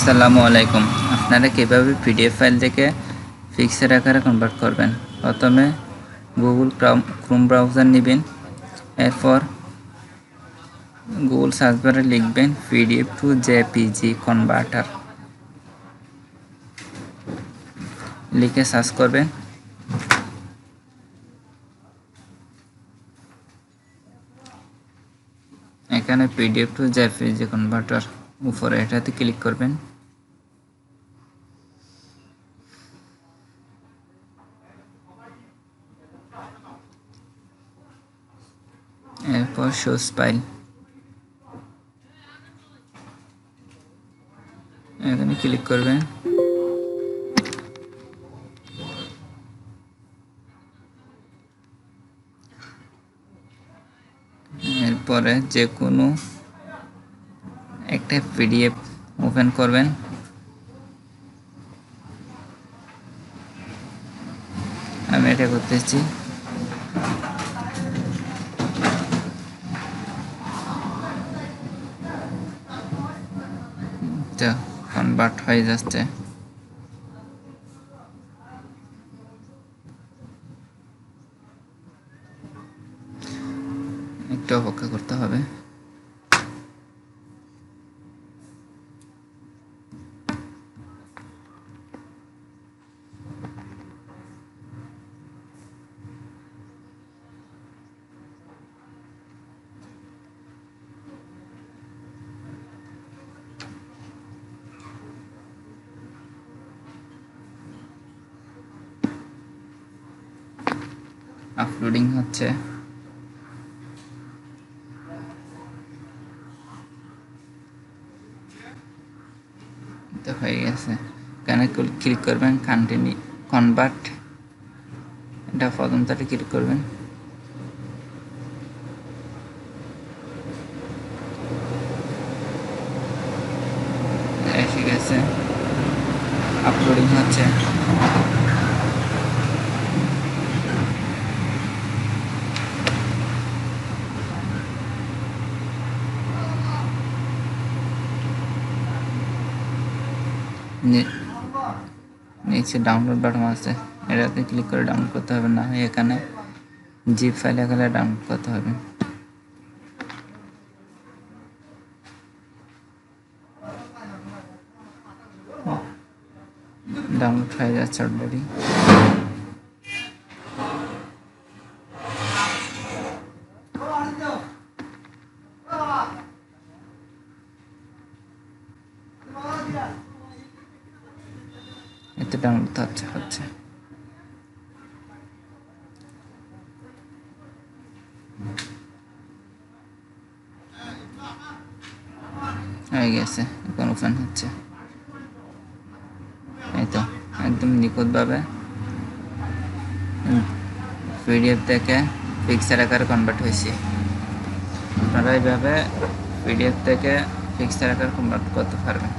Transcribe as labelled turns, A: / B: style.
A: আসসালামু আলাইকুম। আপনারা কিভাবে পিডিএফ ফাইল থেকে পিক্সেল আকারে কনভার্ট করবেন? প্রথমে গুগল ক্রোম ব্রাউজার নেবেন, এরপর গুগল সার্চ বারে লিখবেন পিডিএফ টু জেপিজি কনভার্টার, লিখে সার্চ করবেন। এখানে পিডিএফ টু জেপিজি কনভার্টার উপরে এটাতে ক্লিক করবেন। এরপর শোজ ফাইল, এখানে ক্লিক করবেন। এরপরে যে কোনো একটা পিডিএফ ওপেন করবেন। আমি এটা করতেছি। তো কনভার্ট হয়ে যাচ্ছে। একটু অপেক্ষা করতে হবে। আপলোডিং হচ্ছে। তো হয়ে গেছে। এখানে ক্লিক করবেন কন্টিনিউ কনভার্ট, এটা প্রথমটাতে ক্লিক করবেন। এসে গেছে, আপলোডিং হচ্ছে। নিচে ডাউনলোড বাটন আছে, এটাতে ক্লিক করে ডাউনলোড করতে হবে, না হয় এখানে জিপ ফাইল আকারে ডাউনলোড করতে হবে। ডাউনলোড হয়ে যাচ্ছে অলরেডি। এতে ডাউনলোড হচ্ছে। হয়ে গেছে, এখন ওপেন হচ্ছে। এই তো একদম নিখুঁতভাবে পিডিএফ থেকে পিক্সেল আকারে কনভার্ট হয়েছে। আপনারা এইভাবে পিডিএফ থেকে পিক্সেল আকারে কনভার্ট করতে পারবেন।